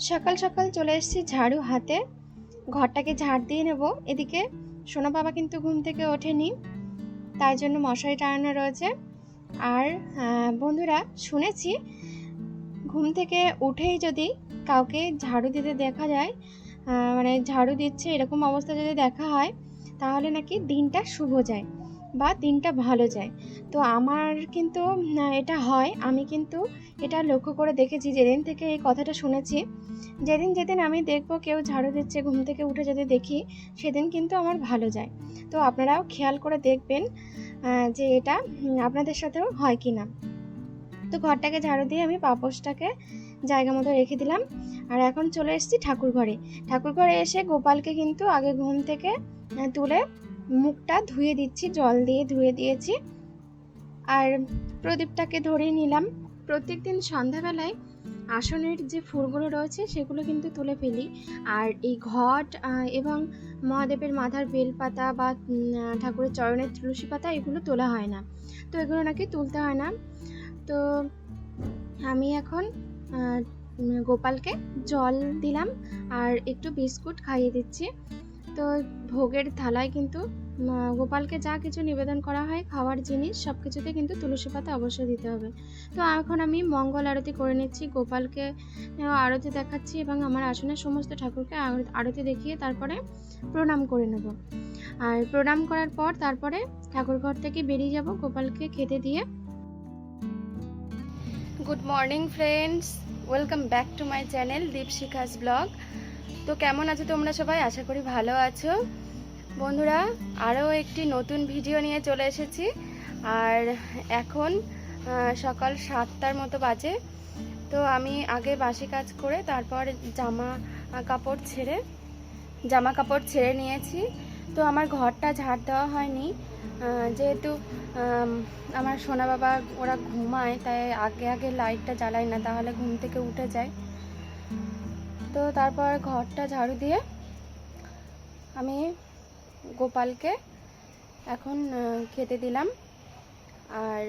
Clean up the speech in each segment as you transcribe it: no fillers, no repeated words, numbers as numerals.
সকাল সকাল চলে এসেছি ঝাড়ু হাতে, ঘরটাকে ঝাড় দিয়ে নেব। এদিকে সোনা বাবা কিন্তু ঘুম থেকে ওঠেনি, তাই জন্য মশারি টানানো রয়েছে। আর বন্ধুরা, শুনেছি ঘুম থেকে উঠেই যদি কাউকে ঝাড়ু দিতে দেখা যায়, মানে ঝাড়ু দিচ্ছে এরকম অবস্থা যদি দেখা হয়, তাহলে নাকি দিনটা শুভ যায় বা দিনটা ভালো যায়। তো আমার কিন্তু এটা হয়, আমি কিন্তু এটা লক্ষ্য করে দেখেছি। যেদিন থেকে এই কথাটা শুনেছি, যেদিন যেদিন আমি দেখব কেউ ঝাড়ু দিচ্ছে, ঘুম থেকে উঠে যদি দেখি, সেদিন কিন্তু আমার ভালো যায়। তো আপনারাও খেয়াল করে দেখবেন যে এটা আপনাদের সাথেও হয় কি না। তো ঘরটাকে ঝাড়ু দিয়ে আমি পাপোশটাকে জায়গা মতো রেখে দিলাম। আর এখন চলে এসেছি ঠাকুর ঘরে। ঠাকুর ঘরে এসে গোপালকে কিন্তু আগে ঘুম থেকে তুলে মুখটা ধুয়ে দিচ্ছি, জল দিয়ে ধুয়ে দিয়েছি। আর প্রদীপটাকে ধরিয়ে নিলাম। প্রত্যেকদিন সন্ধ্যাবেলায় আসনের যে ফুলগুলো রয়েছে সেগুলো কিন্তু তুলে ফেলি। আর এই ঘট এবং মহাদেবের মাথার বেলপাতা বা ঠাকুরের চরণের তুলসী পাতা এগুলো তোলা হয় না। তো এগুলো নাকি তুলতে হয় না। তো আমি এখন গোপালকে জল দিলাম আর একটু বিস্কুট খাইয়ে দিচ্ছি। তো ভোগের থালায় কিন্তু গোপালকে যা কিছু নিবেদন করা হয়, খাওয়ার জিনিস সব কিছুতে কিন্তু তুলসী পাতা অবশ্যই দিতে হবে। তো এখন আমি মঙ্গল আরতি করে নিচ্ছি, গোপালকে আরতি দেখাচ্ছি এবং আমার আসনের সমস্ত ঠাকুরকে আরতি দেখিয়ে তারপরে প্রণাম করে নেব। আর প্রণাম করার পর তারপরে ঠাকুর ঘর থেকে বেরিয়ে যাব গোপালকে খেতে দিয়ে। Good morning friends, welcome back to my channel Dipshikha's blog. তো কেমন আছো তোমরা সবাই? আশা করি ভালো আছো। বন্ধুরা, আরও একটি নতুন ভিডিও নিয়ে চলে এসেছি। আর এখন সকাল 7টার মতো বাজে। তো আমি আগে বাসি কাজ করে তারপর জামা কাপড় ছেড়ে নিয়েছি। তো আমার ঘরটা ঝাড় দেওয়া হয়নি, যেহেতু আমার সোনা বাবা ওরা ঘুমায়, তাই আগে লাইটটা জ্বালাই না, তাহলে ঘুম থেকে উঠে যায়। তো তারপর ঘরটা ঝাড়ু দিয়ে আমি গোপালকে এখন খেতে দিলাম। আর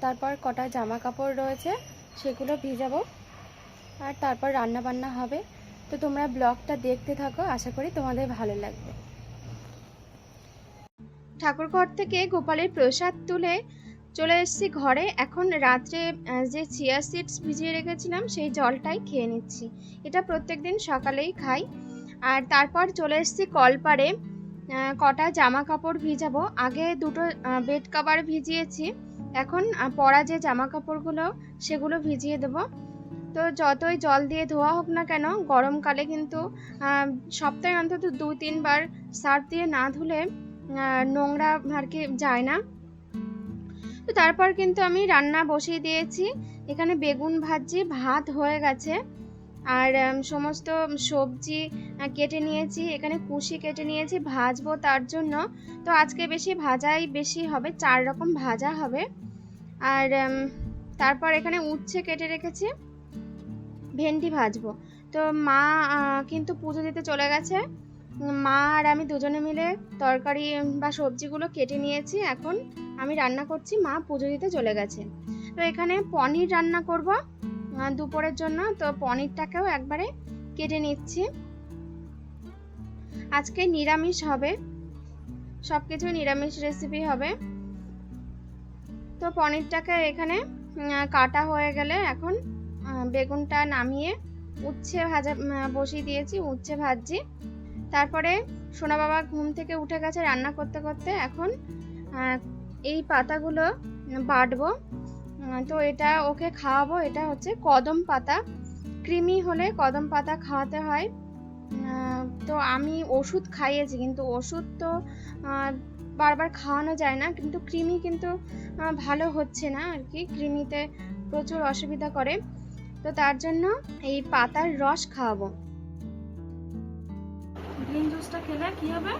তারপর কটা জামা কাপড় রয়েছে সেগুলো ভিজাবো, আর তারপর রান্না বান্না হবে। তো তোমরা ব্লগটা দেখতে থাকো, আশা করি তোমাদের ভালো লাগবে। ঠাকুরঘর থেকে গোপালের প্রসাদ তুলে চলে এসেছি ঘরে। এখন রাত্রে যে চিয়া সিডস ভিজিয়ে রেখেছিলাম সেই জলটাই খেয়ে নিচ্ছি। এটা প্রত্যেকদিন সকালেই খাই। আর তারপর চলে এসেছি কলপাড়ে, কটা জামা কাপড় ভিজাবো। আগে দুটো বেড কভার ভিজিয়েছি, এখন পরা যে জামা কাপড়গুলো সেগুলো ভিজিয়ে দেবো। তো যতই জল দিয়ে ধোয়া হোক না কেন, গরমকালে কিন্তু সপ্তাহে অন্তত 2-3 বার সার্ফ দিয়ে না ধুলে নোংরা আর কি যায় না। তো তারপর কিন্তু আমি রান্না বসিয়ে দিয়েছি। এখানে বেগুন ভাজি, ভাত হয়ে গেছে। আর সমস্ত সবজি কেটে নিয়েছি, এখানে কুশি কেটে নিয়েছি, ভাজবো তার জন্য। তো আজকে ভাজাই বেশি হবে, 4 রকম ভাজা হবে। আর তারপর এখানে উচ্ছে কেটে রেখেছি, ভেন্ডি ভাজবো। তো মা কিন্তু পুজো দিতে চলে গেছে। মা আর আমি দুজনে মিলে তরকারি বা সবজিগুলো কেটে নিয়েছি, এখন আমি রান্না করছি, মা পুজো দিতে চলে গেছে। তো এখানে পনির রান্না করব দুপুরের জন্য। তো পনিরটাকেও একবারে কেটে নিচ্ছি। আজকে নিরামিষ হবে, সবকিছু নিরামিষ রেসিপি হবে। তো পনিরটাকে এখানে কাটা হয়ে গেলে এখন বেগুনটা নামিয়ে উচ্ছে ভাজা বসিয়ে দিয়েছি, উচ্ছে ভাজছি। তারপরে সোনা বাবা ঘুম থেকে উঠে গেছে রান্না করতে করতে। এখন এই পাতাগুলো বাটবো। তো এটা ওকে খাওয়াবো। এটা হচ্ছে কদম পাতা, কৃমি হলে কদম পাতা খাওয়াতে হয়। তো আমি ওষুধ খাইয়েছি, কিন্তু ওষুধ তো বারবার খাওয়ানো যায় না, কিন্তু কৃমি কিন্তু ভালো হচ্ছে না আর কি, কৃমিতে প্রচুর অসুবিধা করে। তো তার জন্য এই পাতার রস খাওয়াবো। গ্রিন জুসটা খেলে কি হবে?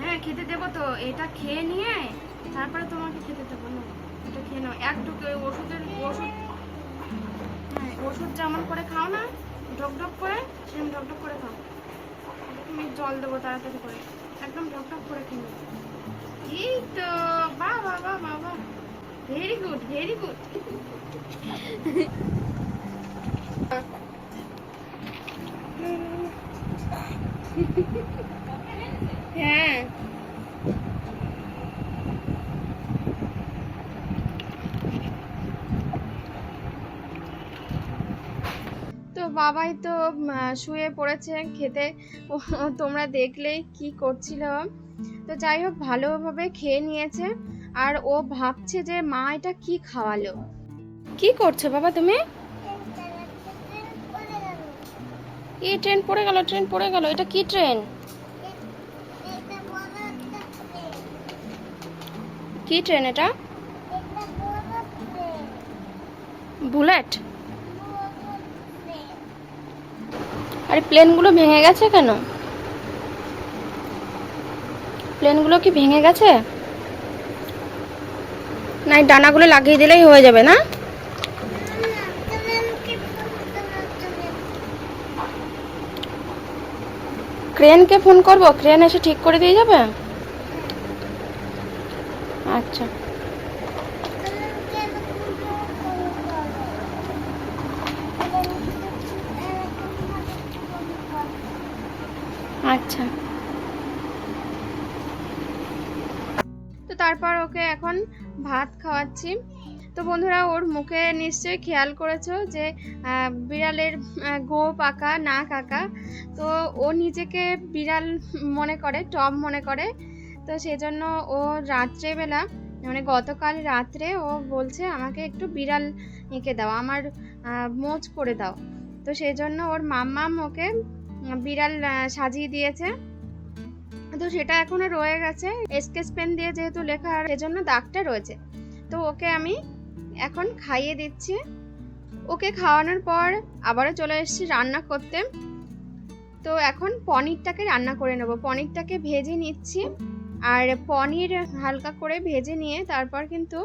হ্যাঁ, খেতে দেবো তো। এটা খেয়ে নিয়ে তারপরে তোমাকে খেতে দেবো না। এটা খেয়ে নাও, একটুকু ওষুধ হ্যাঁ, ওষুধ যেমন করে খাও না ঢকঢক করে, সেরকম ঢকঢক করে খাও। তুমি জল দেবো তাড়াতাড়ি করে, একদম ঢকঢক করে খেয়ে নাও। তো বাহ বাহ বাহ বাহ বাহ, ভেরি গুড ভেরি গুড। হ্যাঁ তো বাবাই তো শুয়ে পড়েছে খেতে। তোমরা দেখলেই কি করছিল। তো যাই হোক ভালোভাবে খেয়ে নিয়েছে। আর ও ভাবছে যে মা এটা কি খাওয়ালো। কি করছো বাবা তুমি? এই ট্রেন পড়ে গেল, ট্রেন পড়ে গেল। এটা কি ট্রেন? কি ট্রেন এটা? বুলেট? আরে প্লেনগুলো ভেঙে গেছে কেন? প্লেনগুলো কি ভেঙে গেছে? না এই ডানাগুলো লাগিয়ে দিলেই হয়ে যাবে না? ক্রেনকে ফোন করব, ক্রেন এসে ঠিক করে দিয়ে যাবে। আচ্ছা আচ্ছা। তো তারপর ওকে এখন ভাত খাওয়াচ্ছি। তো বন্ধুরা ওর মুখে নিশ্চয়ই খেয়াল করেছো যে বিড়ালের গোঁফ আঁকা, নাক আঁকা। তো ও নিজেকে বিড়াল মনে করে, টম মনে করে। তো সেজন্য ও রাত্রেবেলা মানে গতকাল রাত্রে ও বলছে আমাকে একটু বিড়াল এঁকে দাও, আমার মোচ করে দাও। তো সেই জন্য ওর মাম্মাম ওকে বিড়াল সাজিয়ে দিয়েছে। তো সেটা এখনো রয়ে গেছে, স্কেচ পেন দিয়ে যেহেতু লেখা সেজন্য দাগটা রয়েছে। তো ওকে আমি এখন খাইয়ে দিচ্ছি। ওকে খাওয়ানোর পর আবারও চলে এসেছি রান্না করতে। তো এখন পনিরটাকে রান্না করে নেব। পনিরটাকে ভেজে নিচ্ছি। আর পনির হালকা করে ভেজে নিয়ে তারপর কিন্তু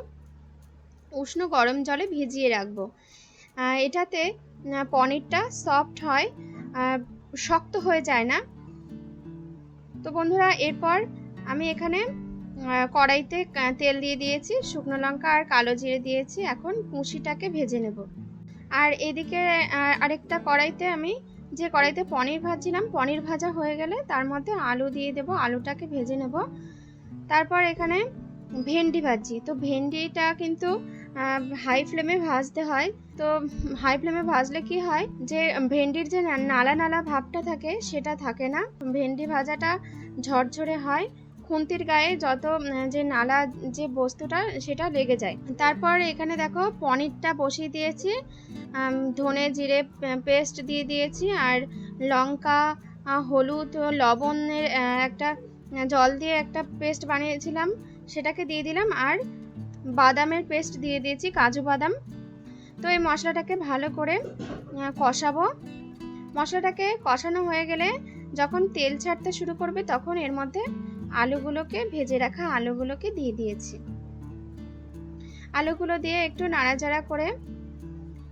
উষ্ণ গরম জলে ভিজিয়ে রাখবো। এটাতে পনিরটা সফট হয়, শক্ত হয়ে যায় না। তো বন্ধুরা এরপর আমি এখানে কড়াইতে তেল দিয়ে দিয়েছি, শুকনো লঙ্কা আর কালো জিরে দিয়েছি। এখন পুঁশিটাকে ভেজে নেব। আর এদিকে আরেকটা কড়াইতে আমি যে কড়াইতে পনির ভাজছিলাম, পনির ভাজা হয়ে গেলে তার মধ্যে আলু দিয়ে দেব, আলুটাকে ভেজে নেব। তারপর এখানে ভেন্ডি ভাজছি। তো ভেন্ডিটা কিন্তু হাই ফ্লেমে ভাজতে হয়। তো হাই ফ্লেমে ভাজলে কি হয় যে ভেন্ডির যে নালা নালা ভাবটা থাকে সেটা থাকে না, ভেন্ডি ভাজাটা ঝরঝরে হয়। খুন্তির গায়ে যত যে নালা যে বস্তুটা সেটা লেগে যায়। তারপর এখানে দেখো পনিরটা বসিয়ে দিয়েছি, ধনে জিরে পেস্ট দিয়ে দিয়েছি। আর লঙ্কা, হলুদ, লবণের একটা জল দিয়ে একটা পেস্ট বানিয়েছিলাম সেটাকে দিয়ে দিলাম। আর বাদামের পেস্ট দিয়ে দিয়েছি, কাজু বাদাম। তো এই মশলাটাকে ভালো করে কষাবো। মশলাটাকে কষানো হয়ে গেলে যখন তেল ছাড়তে শুরু করবে তখন এর মধ্যে আলুগুলোকে, ভেজে রাখা আলুগুলোকে দিয়ে দিয়েছি। আলুগুলো দিয়ে একটু নাড়াচাড়া করে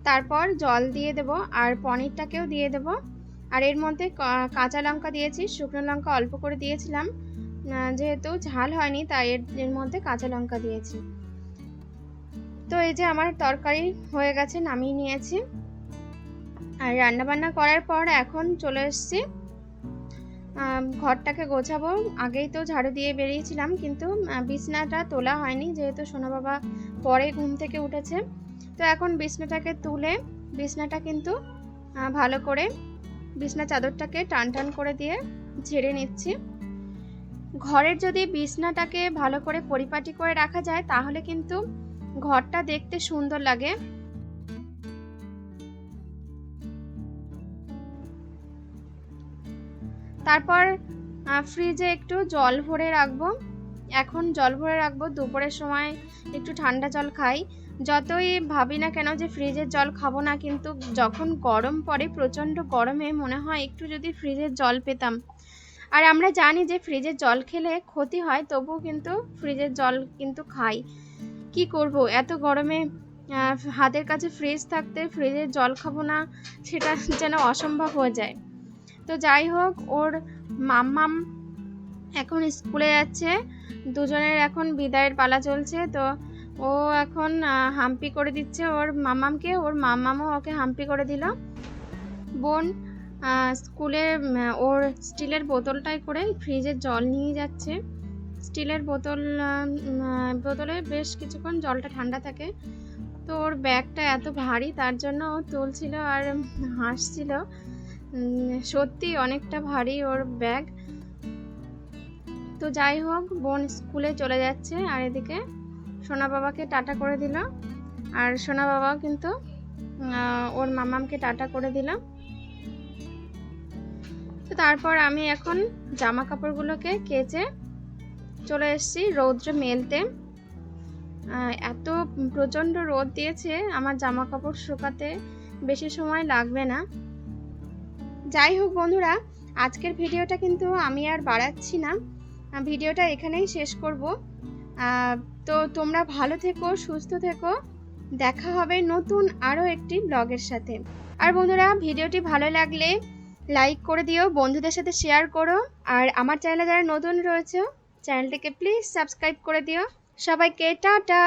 তারপর জল দিয়ে দেব আর পনিরটাকেও দিয়ে দেব। আর এর মধ্যে কাঁচা লঙ্কা দিয়েছি, শুকনো লঙ্কা অল্প করে দিয়েছিলাম, যেহেতু ঝাল হয়নি তাই এর মধ্যে কাঁচা লঙ্কা দিয়েছি। তো এই যে আমার তরকারি হয়ে গেছে, নামিয়ে নিয়েছি। আর রান্নাবান্না করার পর এখন চলে এসেছি ঘরটাকে গোছাবো। আগেই তো ঝাড়ু দিয়ে বেরিয়েছিলাম, কিন্তু বিছনাটা তোলা হয়নি যেহেতু সোনা বাবা পরে ঘুম থেকে উঠেছে। তো এখন বিছনাটাকে তুলে বিছনাটা কিন্তু ভালো করে বিছনা চাদরটাকে টান টান করে দিয়ে ঝেড়ে নিচ্ছি। ঘরের যদি বিছনাটাকে ভালো করে পরিপাটি করে রাখা যায় তাহলে কিন্তু ঘরটা দেখতে সুন্দর লাগে। তারপর ফ্রিজে একটু জল ভরে রাখবো। এখন জল ভরে রাখবো, দুপুরের সময় একটু ঠান্ডা জল খাই। যতই ভাবি না কেন যে ফ্রিজের জল খাবো না, কিন্তু যখন গরম পড়ে প্রচণ্ড গরমে মনে হয় একটু যদি ফ্রিজের জল পেতাম। আর আমরা জানি যে ফ্রিজের জল খেলে ক্ষতি হয়, তবুও কিন্তু ফ্রিজের জল কিন্তু খাই। কি করব, এত গরমে হাতের কাছে ফ্রিজ থাকতে ফ্রিজের জল খাবো না সেটা যেন অসম্ভব হয়ে যায়। তো যাই হোক, ওর মাম্মাম এখন স্কুলে যাচ্ছে, দুজনের এখন বিদায়ের পালা চলছে। তো ও এখন হাম্পি করে দিচ্ছে ওর মামামকে, ওর মামামও ওকে হাম্পি করে দিল। বোন স্কুলে ওর স্টিলের বোতলটায় করে ফ্রিজের জল নিয়ে যাচ্ছে। স্টিলের বোতলে বেশ কিছুক্ষণ জলটা ঠান্ডা থাকে। তো ওর ব্যাগটা এত ভারী, তার জন্য ও তুলছিল আর হাসছিল। সত্যি অনেকটা ভারী ওর ব্যাগ। তো যাই হোক, বোন স্কুলে চলে যাচ্ছে আর এদিকে সোনা বাবাকে টাটা করে দিল, আর সোনা বাবাও কিন্তু ওর মামামকে টাটা করে দিল। তো তারপর আমি এখন জামা কাপড়গুলোকে কেচে চলে এসেছি রৌদ্রে মেলতে। এত প্রচণ্ড রোদ দিয়েছে, আমার জামা কাপড় শুকাতে বেশি সময় লাগবে না। যাই হোক বন্ধুরা, আজকের ভিডিওটা কিন্তু আমি আর বাড়াচ্ছি না, ভিডিওটা এখানেই শেষ করব। তো তোমরা ভালো থেকো, সুস্থ থেকো, দেখা হবে নতুন আরও একটি ব্লগের সাথে। আর বন্ধুরা, ভিডিওটি ভালো লাগলে লাইক করে দিও, বন্ধুদের সাথে শেয়ার করো, আর আমার চ্যানেলে যারা নতুন রয়েছে চ্যানেলটিকে প্লিজ সাবস্ক্রাইব করে দিও। সবাইকে টাটা।